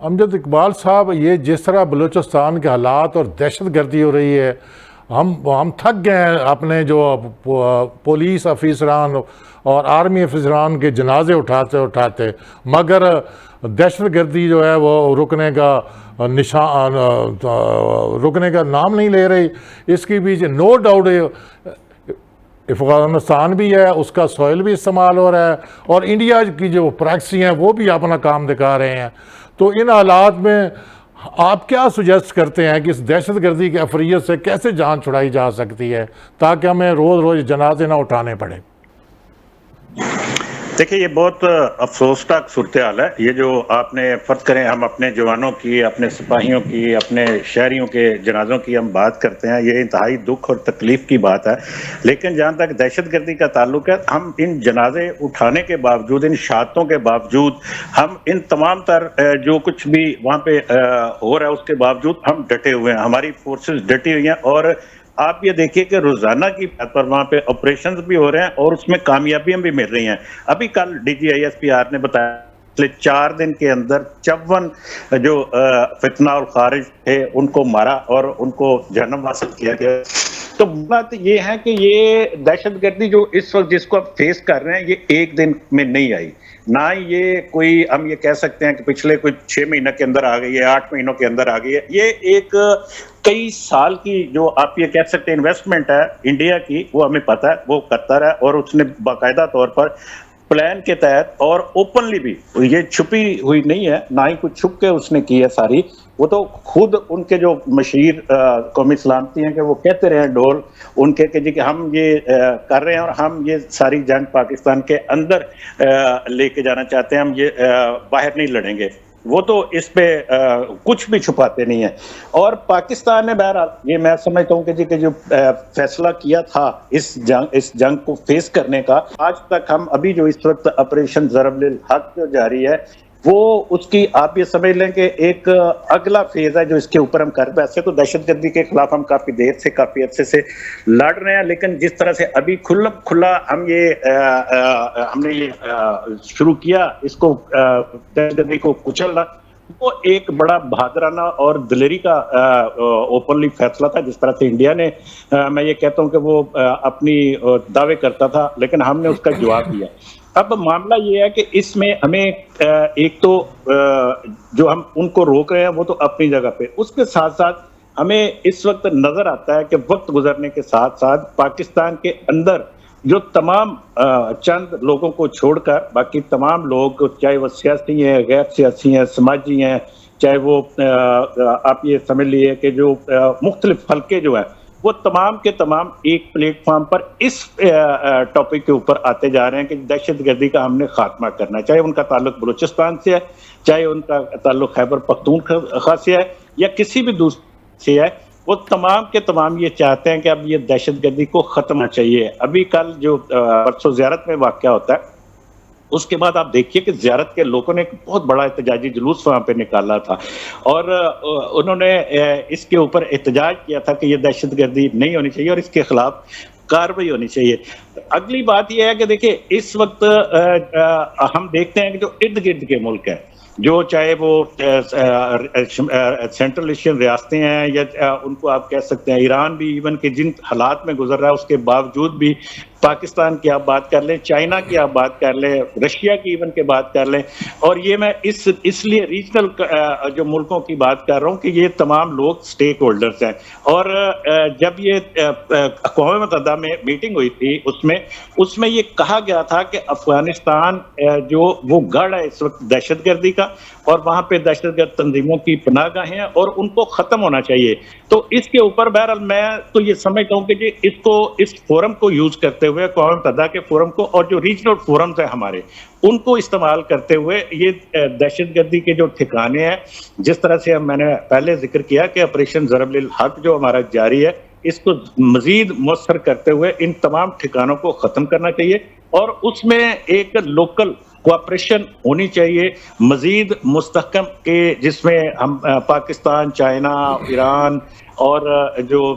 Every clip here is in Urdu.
امجد اقبال صاحب، یہ جس طرح بلوچستان کے حالات اور دہشت گردی ہو رہی ہے، ہم تھک گئے ہیں اپنے جو پولیس افیسران اور آرمی افیسران کے جنازے اٹھاتے، مگر دہشت گردی جو ہے وہ رکنے کا نام نہیں لے رہی۔ اس کی بھی نو ڈاؤٹ افغانستان بھی ہے، اس کا سوئل بھی استعمال ہو رہا ہے، اور انڈیا کی جو پریکسی ہیں وہ بھی اپنا کام دکھا رہے ہیں۔ تو ان حالات میں آپ کیا سجیسٹ کرتے ہیں کہ اس دہشت گردی کے افریت سے کیسے جان چھڑائی جا سکتی ہے تاکہ ہمیں روز روز جنازے نہ اٹھانے پڑے؟ دیکھیں، یہ بہت افسوسناک صورتحال ہے۔ یہ جو آپ نے فرض کریں ہم اپنے جوانوں کی، اپنے سپاہیوں کی، اپنے شہریوں کے جنازوں کی ہم بات کرتے ہیں، یہ انتہائی دکھ اور تکلیف کی بات ہے۔ لیکن جہاں تک دہشت گردی کا تعلق ہے، ہم ان جنازے اٹھانے کے باوجود، ان شہادتوں کے باوجود، ہم ان تمام تر جو کچھ بھی وہاں پہ ہو رہا ہے اس کے باوجود ہم ڈٹے ہوئے ہیں، ہماری فورسز ڈٹی ہوئی ہیں۔ اور آپ یہ دیکھیے کہ روزانہ کی بات پر وہاں پہ آپریشنز بھی ہو رہے ہیں اور اس میں کامیابیاں بھی مل رہی ہیں۔ ابھی کل D G I S P R نے بتایا پچھلے 4 دن کے اندر 54 جو فتنہ اور خارج تھے ان کو مارا اور ان کو جہنم حاصل کیا گیا۔ تو بات یہ ہے کہ یہ دہشت گردی جو اس وقت جس کو آپ فیس کر رہے ہیں، یہ ایک دن میں نہیں آئی، نہ یہ کوئی ہم یہ کہہ سکتے ہیں کہ پچھلے کوئی 6 مہینوں کے اندر آ گئی ہے، 8 مہینوں کے اندر آ گئی ہے۔ یہ ایک کئی سال کی جو آپ یہ کہہ سکتے ہیں انویسٹمنٹ ہے انڈیا کی، وہ ہمیں پتہ ہے، وہ کرتا رہا، اور اس نے باقاعدہ طور پر پلان کے تحت اور اوپنلی بھی، یہ چھپی ہوئی نہیں ہے، نہ ہی کچھ چھپ کے اس نے کی ہے ساری، وہ تو خود ان کے جو مشیر قومی سلامتی ہیں کہ وہ کہتے رہے ہیں ڈول ان کے کہ جی کہ ہم یہ کر رہے ہیں اور ہم یہ ساری جنگ پاکستان کے اندر لے کے جانا چاہتے ہیں، ہم یہ باہر نہیں لڑیں گے۔ وہ تو اس پہ کچھ بھی چھپاتے نہیں ہیں۔ اور پاکستان نے بہرحال یہ میں سمجھتا ہوں کہ جی کہ جو فیصلہ کیا تھا اس جنگ کو فیس کرنے کا، آج تک ہم ابھی جو اس وقت آپریشن ضرب للحق جو جاری ہے، وہ اس کی آپ یہ سمجھ لیں کہ ایک اگلا فیز ہے جو اس کے اوپر ہم کر۔ ویسے تو دہشت گردی کے خلاف ہم کافی دیر سے، کافی عرصے سے لڑ رہے ہیں، لیکن جس طرح سے ابھی کھلا ہم نے یہ شروع کیا اس کو دہشت گردی کو کچلنا، وہ ایک بڑا بہادرانہ اور دلیری کا اوپنلی فیصلہ تھا، جس طرح سے انڈیا نے، میں یہ کہتا ہوں کہ وہ اپنی دعوے کرتا تھا، لیکن ہم نے اس کا جواب دیا۔ اب معاملہ یہ ہے کہ اس میں ہمیں ایک تو جو ہم ان کو روک رہے ہیں وہ تو اپنی جگہ پہ، اس کے ساتھ ساتھ ہمیں اس وقت نظر آتا ہے کہ وقت گزرنے کے ساتھ ساتھ پاکستان کے اندر جو تمام چند لوگوں کو چھوڑ کر باقی تمام لوگ، چاہے وہ سیاسی ہیں، غیر سیاسی ہیں، سماجی ہیں، چاہے وہ آپ یہ سمجھ لیے کہ جو مختلف حلقے جو ہیں، وہ تمام کے تمام ایک پلیٹ فارم پر اس ٹاپک کے اوپر آتے جا رہے ہیں کہ دہشت گردی کا ہم نے خاتمہ کرنا ہے، چاہے ان کا تعلق بلوچستان سے ہے، چاہے ان کا تعلق خیبر پختونخوا سے ہے یا کسی بھی دوسرے سے ہے، وہ تمام کے تمام یہ چاہتے ہیں کہ اب یہ دہشت گردی کو ختم ہونا چاہیے۔ ابھی کل جو پرسوں زیارت میں واقعہ ہوتا ہے، اس کے بعد آپ دیکھیے کہ زیارت کے لوگوں نے ایک بہت بڑا احتجاجی جلوس وہاں پہ نکالا تھا، اور انہوں نے اس کے اوپر احتجاج کیا تھا کہ یہ دہشت گردی نہیں ہونی چاہیے اور اس کے خلاف کارروائی ہونی چاہیے۔ اگلی بات یہ ہے کہ دیکھیں اس وقت ہم دیکھتے ہیں کہ جو ارد گرد کے ملک ہیں، جو چاہے وہ سینٹرل ایشین ریاستیں ہیں یا ان کو آپ کہہ سکتے ہیں ایران بھی، ایون کہ جن حالات میں گزر رہا ہے اس کے باوجود بھی، پاکستان کی آپ بات کر لیں، چائنا کی آپ بات کر لیں، رشیا کی ایون کی بات کر لیں، اور یہ میں اس لیے ریجنل جو ملکوں کی بات کر رہا ہوں کہ یہ تمام لوگ سٹیک ہولڈرز ہیں۔ اور جب یہ اقوام متحدہ میں میٹنگ ہوئی تھی، اس میں یہ کہا گیا تھا کہ افغانستان جو وہ گڑھ ہے اس وقت دہشت گردی کا، اور وہاں پہ دہشت گرد تنظیموں کی پناہ گاہیں ہیں اور ان کو ختم ہونا چاہیے۔ تو اس کے اوپر بہرحال میں تو یہ سمجھتا ہوں کہ اس فورم کو یوز کرتے ہوئے، اقوام متحدہ کے فورم کو اور جو ریجنل فورمز ہیں ہمارے، ان کو استعمال کرتے ہوئے یہ دہشت گردی کے جو ٹھکانے ہیں، جس طرح سے میں نے پہلے ذکر کیا کہ آپریشن ضرب للحق جو ہمارا جاری ہے، اس کو مزید مؤثر کرتے ہوئے ان تمام ٹھکانوں کو ختم کرنا چاہیے، اور اس میں ایک لوکل کوآپریشن ہونی چاہیے مزید مستحکم، کہ جس میں ہم پاکستان، چائنا، ایران اور جو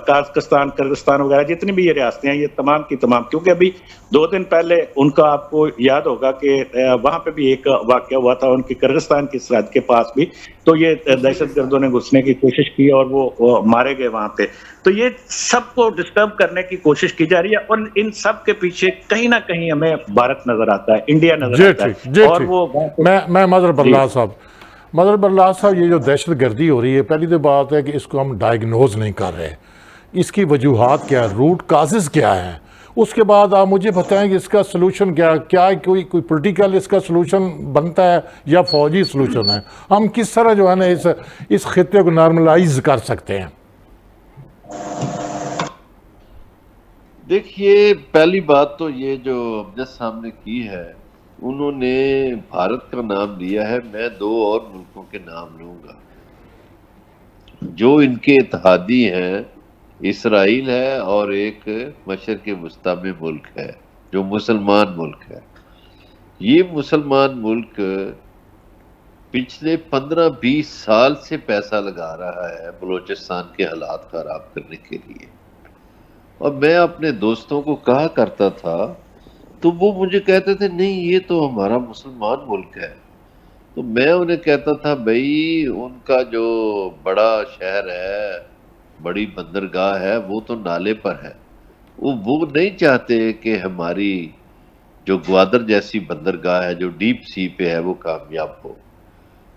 قازقستان، کرغستان وغیرہ جتنی بھی یہ ریاستیں ہیں، یہ تمام کی تمام، کیونکہ ابھی 2 دن پہلے ان کا آپ کو یاد ہوگا کہ وہاں پہ بھی ایک واقعہ ہوا تھا ان کی کرغستان کی سرحد کے پاس بھی، تو یہ دہشت گردوں نے گھسنے کی کوشش کی اور وہ مارے گئے وہاں پہ. تو یہ سب کو ڈسٹرب کرنے کی کوشش کی جا رہی ہے، اور ان سب کے پیچھے کہیں نہ کہیں ہمیں بھارت نظر آتا ہے، انڈیا نظر جی آتا ٹھیک، ہے. جی اور ٹھیک. وہ میں مظہر بلال صاحب یہ جو دہشت گردی ہو رہی ہے، پہلی تو بات ہے کہ اس کو ہم ڈائیگنوز نہیں کر رہے. اس کی وجوہات کیا، روٹ کازز کیا ہیں؟ اس کے بعد آپ مجھے بتائیں کہ اس کا سلوشن کیا کوئی پولیٹیکل اس کا سلوشن بنتا ہے یا فوجی سلوشن ہے؟ ہم کس طرح جو ہے نا اس خطے کو نارملائز کر سکتے ہیں؟ دیکھیے، پہلی بات تو یہ جو امجد صاحب نے کی ہے، انہوں نے بھارت کا نام لیا ہے، میں 2 اور ملکوں کے نام لوں گا جو ان کے اتحادی ہیں. اسرائیل ہے اور ایک مشرق وسطیٰ میں ملک ہے جو مسلمان ملک ہے. یہ مسلمان ملک پچھلے 15-20 سال سے پیسہ لگا رہا ہے بلوچستان کے حالات خراب کرنے کے لیے. اور میں اپنے دوستوں کو کہا کرتا تھا تو وہ مجھے کہتے تھے نہیں یہ تو ہمارا مسلمان ملک ہے. تو میں انہیں کہتا تھا بھائی ان کا جو بڑا شہر ہے، بڑی بندرگاہ ہے، وہ تو نالے پر ہے. وہ نہیں چاہتے کہ ہماری جو گوادر جیسی بندرگاہ ہے جو ڈیپ سی پہ ہے وہ کامیاب ہو.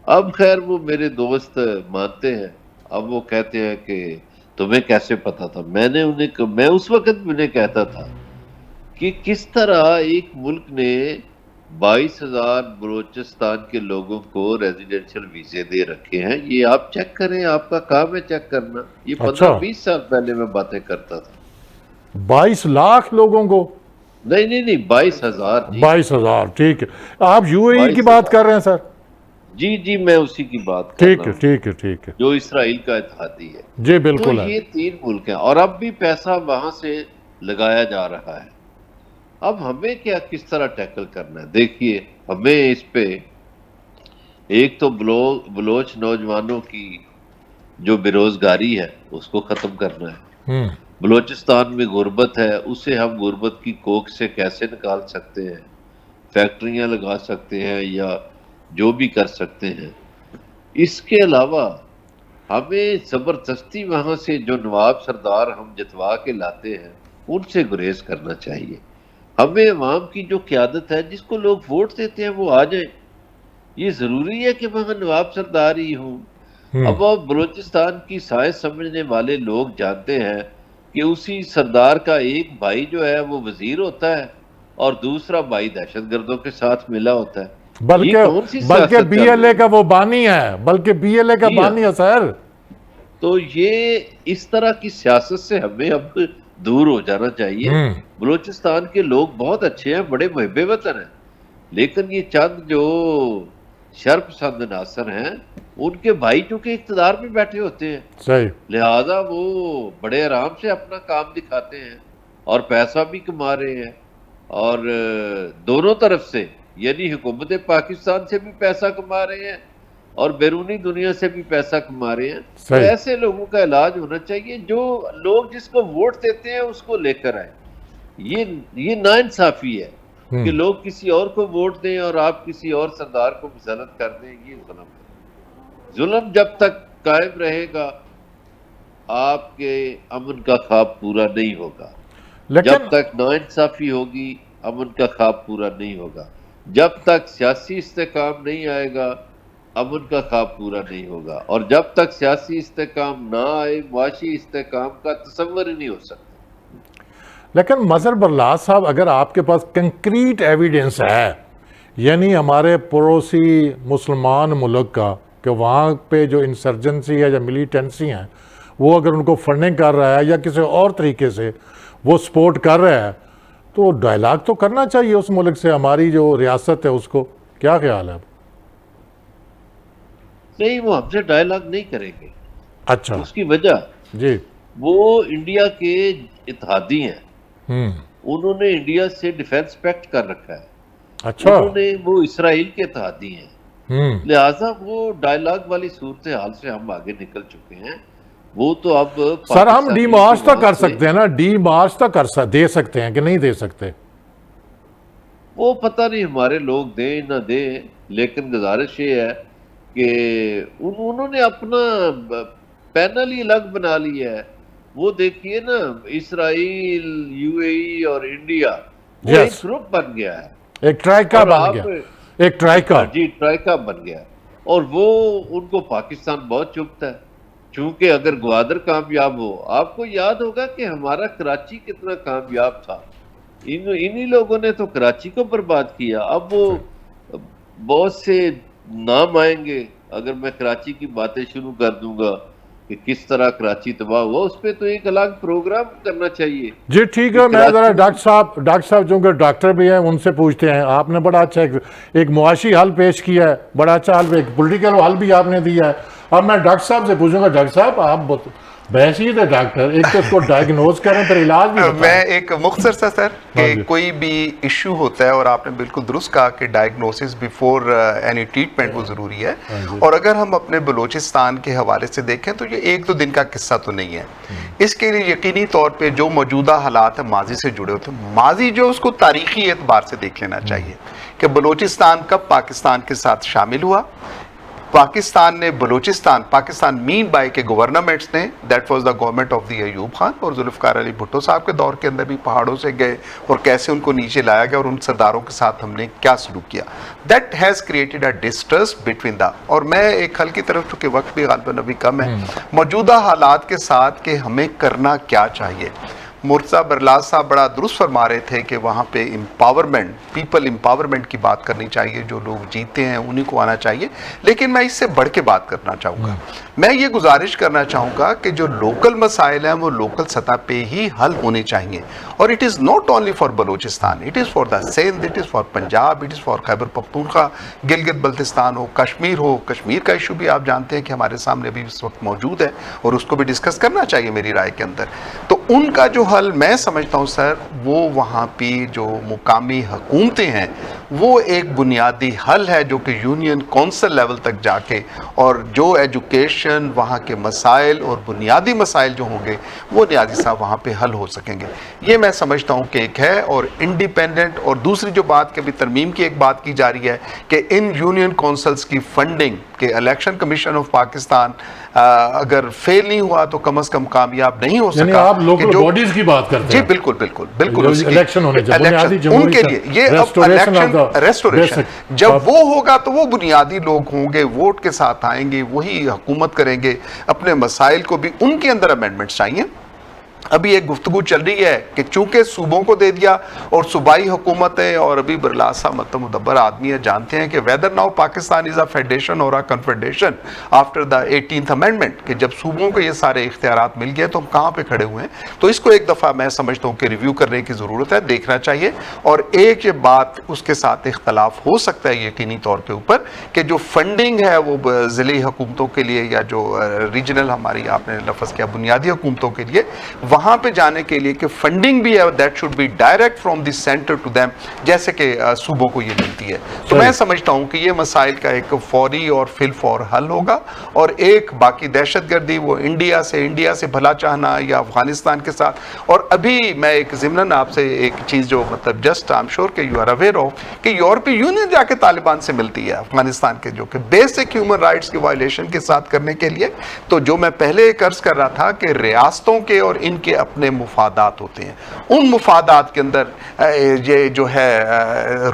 اب خیر وہ میرے دوست مانتے ہیں. اب وہ کہتے ہیں کہ تمہیں کیسے پتا تھا؟ میں اس وقت بھی انہیں کہتا تھا کہ کس طرح ایک ملک نے 22,000 بلوچستان کے لوگوں کو ریزیڈینشل ویزے دے رکھے ہیں. یہ آپ چیک کریں، آپ کا کام ہے چیک کرنا. یہ اچھا، 15-20 سال پہلے میں باتیں کرتا تھا. 22 لاکھ لوگوں کو؟ نہیں 22,000. جی 22,000. ٹھیک ہے. آپ یو اے ای کی بات 22,000. کر رہے ہیں سر؟ جی میں اسی کی بات کر ٹھیک رہا ہے، ہوں ٹھیک ہے، ٹھیک ہے. جو اسرائیل کا اتحادی ہے. جی تو بالکل ہے. یہ 3 ملک ہیں اور اب بھی پیسہ وہاں سے لگایا جا رہا ہے. اب ہمیں کس طرح ٹیکل کرنا ہے؟ دیکھیے، ہمیں اس پہ ایک تو بلوچ نوجوانوں کی جو بے روزگاری ہے اس کو ختم کرنا ہے. بلوچستان میں غربت ہے، اسے ہم غربت کی کوکھ سے کیسے نکال سکتے ہیں؟ فیکٹریاں لگا سکتے ہیں یا جو بھی کر سکتے ہیں. اس کے علاوہ ہمیں زبردستی وہاں سے جو نواب سردار ہم جتوا کے لاتے ہیں ان سے گریز کرنا چاہیے. ہمیں عوام کی جو قیادت ہے، جس کو لوگ ووٹ دیتے ہیں وہ آ جائیں. یہ ضروری ہے کہ وہاں نواب سردار ہی ہوں. اب وہ بلوچستان کی سائنس سمجھنے والے لوگ جانتے ہیں کہ اسی سردار کا ایک بھائی جو ہے وہ وزیر ہوتا ہے اور دوسرا بھائی دہشت گردوں کے ساتھ ملا ہوتا ہے. یہ کون سی بلکہ سیاست بی چل ایل رہی اے ہے؟ کا وہ بانی ہے، جی ہاں. بانی ہے سر. تو یہ اس طرح کی سیاست سے ہمیں اب دور ہو جانا چاہیے. بلوچستان کے لوگ بہت اچھے ہیں، بڑے محب وطن ہیں، لیکن یہ چند جو شرپسند عناصر ہیں ان کے بھائی چونکہ اقتدار میں بیٹھے ہوتے ہیں، صحیح. لہذا وہ بڑے آرام سے اپنا کام دکھاتے ہیں اور پیسہ بھی کما رہے ہیں. اور دونوں طرف سے یعنی حکومت پاکستان سے بھی پیسہ کما رہے ہیں اور بیرونی دنیا سے بھی پیسہ کما رہے ہیں. تو صحیح. ایسے لوگوں کا علاج ہونا چاہیے. جو لوگ جس کو ووٹ دیتے ہیں اس کو لے کر آئے. یہ ناانصافی ہے کہ لوگ کسی اور کو ووٹ دیں اور آپ کسی اور سردار کو مسلط کر دیں. یہ ظلم ہے. ظلم جب تک قائم رہے گا آپ کے امن کا خواب پورا نہیں ہوگا. جب لیکن تک ناانصافی ہوگی امن کا خواب پورا نہیں ہوگا. جب تک سیاسی استحکام نہیں آئے گا امن کا خواب پورا نہیں ہوگا. اور جب تک سیاسی استحکام نہ آئے معاشی استحکام کا تصور ہی نہیں ہو سکتا. لیکن مظہر بلال صاحب، اگر آپ کے پاس کنکریٹ ایویڈنس ہے، یعنی ہمارے پڑوسی مسلمان ملک کا، کہ وہاں پہ جو انسرجنسی ہے یا ملیٹنسی ہیں وہ اگر ان کو فنڈنگ کر رہا ہے یا کسی اور طریقے سے وہ سپورٹ کر رہا ہے، تو ڈائلاگ تو کرنا چاہیے اس ملک سے. ہماری جو ریاست ہے اس کو کیا خیال ہے؟ نہیں، وہ ہم سے ڈائلاگ نہیں کریں گے. اچھا. اس کی وجہ جی. وہ انڈیا کے اتحادی ہیں. ہوں. انہوں نے انڈیا سے ڈیفنس پیکٹ کر رکھا ہے. اچھا. وہ اسرائیل کے اتحادی ہیں. ہوں. لہٰذا وہ ڈائلاگ والی صورتحال سے ہم آگے نکل چکے ہیں. وہ تو اب سر ہم ڈی مارچ تک کر سکتے ہیں نا، ڈی مارچ تک دے سکتے ہیں کہ نہیں دے سکتے؟ وہ پتہ نہیں ہمارے لوگ دیں نہ دیں، لیکن گزارش یہ ہے کہ انہوں نے اپنا پینل ہی الگ بنا لیا ہے. وہ دیکھیے نا، اسرائیل، یو اے ای اور انڈیا وہ ایک گروپ بن گیا ہے، ایک ٹرائکا بن گیا، ایک ٹرائکا. جی ٹرائکا بن گیا. اور وہ ان کو پاکستان بہت چبھتا ہے، چونکہ اگر گوادر کامیاب ہو، آپ کو یاد ہوگا کہ ہمارا کراچی کتنا کامیاب تھا. انہی لوگوں نے تو کراچی کو برباد کیا. اب وہ بہت سے نام آئیں گے اگر میں کراچی کی باتیں شروع کر دوں گا کہ کس طرح کراچی تباہ ہوا، اس پہ تو ایک الگ پروگرام کرنا چاہیے. جی ٹھیک ہے، میں ذرا ڈاکٹر صاحب چونکہ ڈاکٹر بھی ہیں ان سے پوچھتے ہیں. آپ نے بڑا اچھا ایک معاشی حل پیش کیا ہے، بڑا اچھا حل، ایک پولیٹیکل حل بھی آپ نے دیا ہے. اب میں ڈاکٹر صاحب سے پوچھوں گا، ڈاکٹر صاحب آپ بحثی تھے ڈاکٹر، ایک تو اس کو ڈائگنوز کریں پھر علاج بھی بتائیں. میں ایک مختصر سا سر کہ کوئی بھی ایشو ہوتا ہے، اور آپ نے بالکل درست کہا کہ ڈائگنوسس بیفور اینی ٹریٹمنٹ وہ ضروری ہے. اور اگر ہم اپنے بلوچستان کے حوالے سے دیکھیں تو یہ ایک دو دن کا قصہ تو نہیں ہے. اس کے لیے یقینی طور پہ جو موجودہ حالات ہیں ماضی سے جڑے ہوتے ہیں، ماضی جو اس کو تاریخی اعتبار سے دیکھ لینا چاہیے کہ بلوچستان کب پاکستان کے ساتھ شامل ہوا. پاکستان مین بائی کے گورنمنٹس نے، that was the government of the Ayub Khan اور ذوالفقار علی بھٹو صاحب کے دور کے اندر بھی پہاڑوں سے گئے اور کیسے ان کو نیچے لایا گیا اور ان سرداروں کے ساتھ ہم نے کیا سلوک کیا. That has created a distrust between the. اور میں ایک حل کی طرف، چونکہ وقت بھی غالباً ابھی کم ہے، موجودہ حالات کے ساتھ کہ ہمیں کرنا کیا چاہیے. مرتضیٰ برلاس صاحب بڑا درست فرما رہے تھے کہ وہاں پہ امپاورمنٹ، پیپل امپاورمنٹ کی بات کرنی چاہیے. جو لوگ جیتے ہیں انہیں کو آنا چاہیے. لیکن میں اس سے بڑھ کے بات کرنا چاہوں گا. میں یہ گزارش کرنا چاہوں گا کہ جو لوکل مسائل ہیں وہ لوکل سطح پہ ہی حل ہونے چاہیے. اور it is not only for Balochistan, it is for the Sindh, it is for Punjab, it is for Khyber Pakhtunkhwa, Gilgit Baltistan ہو، کشمیر ہو. کشمیر کا ایشو بھی آپ جانتے ہیں کہ ہمارے سامنے بھی اس وقت موجود ہے اور اس کو بھی ڈسکس کرنا چاہیے میری رائے کے اندر. تو ان کا جو حل میں سمجھتا ہوں سر، وہ وہاں پہ جو مقامی حکومتیں ہیں وہ ایک بنیادی حل ہے جو کہ یونین کونسل لیول تک جا کے، اور جو ایجوکیشن، وہاں کے مسائل اور بنیادی مسائل جو ہوں گے وہ نیازی صاحب وہاں پہ حل ہو سکیں گے. یہ میں سمجھتا ہوں کہ ایک ہے. اور انڈیپینڈنٹ، اور دوسری جو بات کہ بھی ترمیم کی ایک بات کی جا رہی ہے کہ ان یونین کونسلز کی فنڈنگ کہ الیکشن کمیشن آف پاکستان اگر فیل نہیں ہوا تو کم از کم کامیاب نہیں ہو سکا. یعنی آپ لوکل باڈیز کی بات کرتے ہیں؟ جی بالکل الیکشن ہونے چاہیے ان کے لیے. یہ اب الیکشن ریسٹوریشن جب وہ ہوگا تو وہ بنیادی لوگ ہوں گے، ووٹ کے ساتھ آئیں گے، وہی حکومت کریں گے. اپنے مسائل کو بھی ان کے اندر امینڈمنٹس چاہیے. ابھی ایک گفتگو چل رہی ہے کہ چونکہ صوبوں کو دے دیا اور صوبائی حکومتیں، اور ابھی برلاس صاحب مطلب مدبر آدمی ہے، جانتے ہیں کہ whether now Pakistan is a federation or a confederation after the 18th amendment, کہ جب صوبوں کو یہ سارے اختیارات مل گئے تو ہم کہاں پہ کھڑے ہوئے ہیں. تو اس کو ایک دفعہ میں سمجھتا ہوں کہ ریویو کرنے کی ضرورت ہے، دیکھنا چاہیے. اور ایک یہ بات اس کے ساتھ اختلاف ہو سکتا ہے یقینی طور پہ اوپر کہ جو فنڈنگ ہے وہ ضلعی حکومتوں کے لیے یا جو ریجنل ہماری آپ نے لفظ کیا بنیادی حکومتوں کے لیے، وہاں پہ جانے کے لیے کہ فنڈنگ بھی ہے that should be direct from the centre to them, جیسے کہ صوبوں کو یہ ملتی ہے. تو میں سمجھتا ہوں کہ یہ مسائل کا ایک فوری اور فی الفور حل ہوگا. اور ایک باقی دہشت گردی، وہ انڈیا سے بھلا چاہنا یا افغانستان کے ساتھ. اور ابھی میں ایک ضمناً آپ سے ایک چیز جو مطلب جسٹ آئی ایم شیور کہ یو آر اویئر آف کہ یورپی یونین جا کے طالبان سے ملتی ہے افغانستان کے جو کہ بیسک ہیومن رائٹس کی وائلیشن کے ساتھ کرنے کے لیے. تو جو میں پہلے ایک عرض کر رہا تھا کہ ریاستوں کے اور ان کے اپنے مفادات ہوتے ہیں، ان مفادات کے اندر یہ جو ہے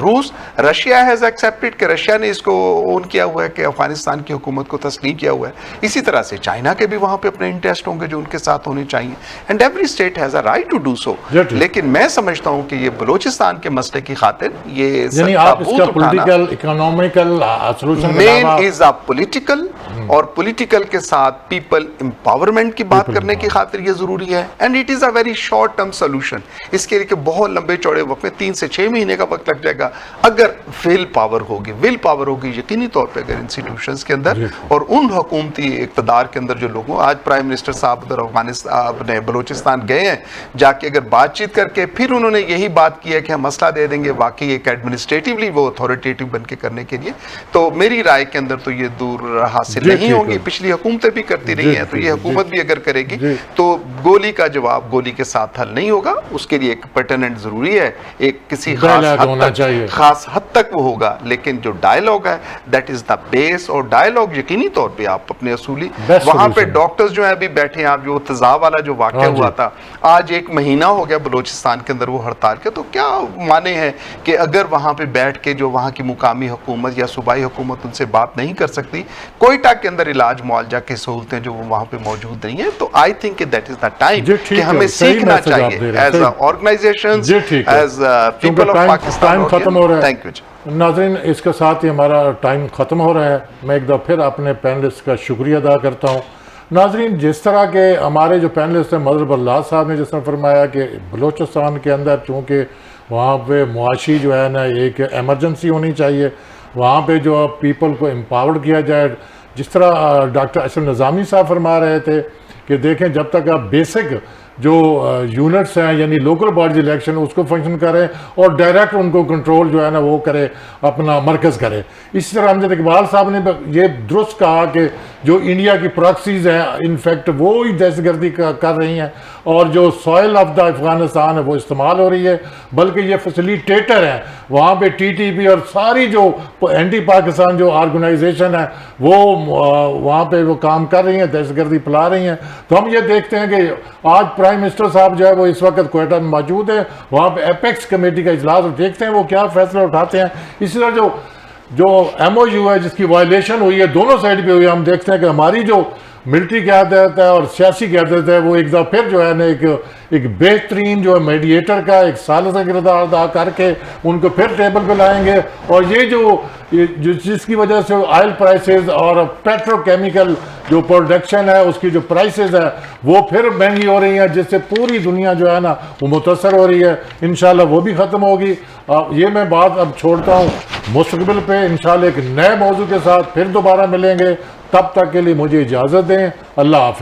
روس، رشیا ہیز ایکسیپٹڈ کہ رشیا نے اس کو اون کیا ہوا ہے کہ افغانستان کی حکومت کو تسلیم کیا ہوا ہے. اسی طرح سے چائنا کے بھی وہاں پہ اپنے انٹرسٹ ہوں گے جو ان کے ساتھ ہونے چاہیے. And every state has a right to do so. لیکن میں سمجھتا ہوں کہ یہ بلوچستان کے مسئلے کی خاطر یہ یعنی آپ اس کا political economical solution main is a political, اور پولیٹیکل کے ساتھ پیپل امپاورمنٹ کی بات کرنے کی خاطر یہ ضروری ہے and it is a very short term solution. اس کے لیے کہ بہت لمبے چوڑے وقت میں 3 سے 6 مہینے کا وقت لگ جائے گا اگر ول پاور ہوگی یقینی طور پہ اگر انسٹیٹیوشنز کے اندر اور ان حکومتی اقتدار کے اندر جو لوگوں. آج پرائم منسٹر صاحب ادھر افغانستان اپنے بلوچستان گئے ہیں, جا کے اگر بات چیت کر کے پھر انہوں نے یہی بات کی ہے کہ ہم مسئلہ دے دیں گے واقعی ایک ایڈمنسٹریٹولی وہ اتھارٹیٹیو بن کے کرنے کے لیے, تو میری رائے کے اندر تو یہ دور حاصل نہیں ہوگی. پچھلی حکومتیں بھی کرتی رہی ہیں, تو یہ حکومت بھی اگر کرے گی تو گولی کا جواب گولی کے ساتھ حل نہیں ہوگا. اس کے لیے ایک پیٹرننٹ ضروری ہے, ایک کسی خاص حد تک وہ ہوگا, لیکن جو ڈائلاگ ہے دیٹ از دا بیس. اور ڈائلاگ یقینی طور پہ آپ اپنے اصولی وہاں پہ ڈاکٹرز جو ہیں ابھی بیٹھے ہیں, آپ جو تضاد والا جو واقعہ ہوا تھا آج 1 مہینہ ہو گیا بلوچستان کے اندر وہ ہڑتال کے, تو کیا معنی ہے کہ اگر وہاں پہ بیٹھ کے جو وہاں کی مقامی حکومت یا صوبائی حکومت ان سے بات نہیں کر سکتی, کوئٹہ کے اندر علاج معالجہ کی سہولتیں جو وہاں پہ موجود نہیں ہیں, تو آئی تھنک کہ دیٹ از دا ٹائم کہ ہمیں سیکھنا چاہیے as organizations, as people of Pakistan. ختم ہو رہا ہے. Thank you. ناظرین, اس کے ساتھ ہی ہمارا ٹائم ختم ہو رہا ہے. میں ایک دفعہ پھر اپنے پینلسٹ کا شکریہ ادا کرتا ہوں. ناظرین, جس طرح کے ہمارے جو پینلسٹ ہیں, مظہر اللہ صاحب نے جس طرح فرمایا کہ بلوچستان کے اندر چونکہ وہاں پہ معاشی جو ہے نا ایک ایمرجنسی ہونی چاہیے, وہاں پہ جو پیپل کو امپاورڈ کیا جائے. جس طرح ڈاکٹر اشرف نظامی صاحب فرما رہے تھے کہ دیکھیں جب تک آپ بیسک جو یونٹس ہیں یعنی لوکل باڈیز الیکشن اس کو فنکشن کریں اور ڈائریکٹ ان کو کنٹرول جو ہے نا وہ کرے, اپنا مرکز کرے. اسی طرح امجد اقبال صاحب نے یہ درست کہا کہ جو انڈیا کی پراکسیز ہیں انفیکٹ وہ ہی دہشت گردی کر رہی ہیں, اور جو سوائل آف دا افغانستان ہے وہ استعمال ہو رہی ہے, بلکہ یہ فیسیلیٹیٹر ہیں وہاں پہ ٹی ٹی پی اور ساری جو اینٹی پاکستان جو آرگنائزیشن ہے وہ وہاں پہ وہ کام کر رہی ہیں, دہشت گردی پھیلا رہی ہیں. تو ہم یہ دیکھتے ہیں کہ آج پرائم منسٹر صاحب جو ہے وہ اس وقت کوئٹہ میں موجود ہیں, وہاں پہ ایپیکس کمیٹی کا اجلاس, دیکھتے ہیں وہ کیا فیصلہ اٹھاتے ہیں. اسی طرح جو ایم او یو ہے جس کی وائلیشن ہوئی ہے دونوں سائڈ پہ ہوئی ہے, ہم دیکھتے ہیں کہ ہماری جو ملٹری قیادت ہے اور سیاسی قیادت ہے وہ ایک دفعہ پھر جو ہے نا ایک بہترین جو ہے میڈیٹر کا ایک ثالث کا کردار ادا کر کے ان کو پھر ٹیبل پہ لائیں گے. اور یہ جس کی وجہ سے آئل پرائسز اور پیٹرو کیمیکل جو پروڈکشن ہے اس کی جو پرائسز ہے وہ پھر مہنگی ہو رہی ہیں, جس سے پوری دنیا جو ہے نا وہ متاثر ہو رہی ہے. انشاءاللہ وہ بھی ختم ہوگی. یہ میں بات اب چھوڑتا ہوں, مستقبل پہ انشاءاللہ ایک نئے موضوع کے ساتھ پھر دوبارہ ملیں گے. تب تک کے لیے مجھے اجازت دیں. اللہ حافظ.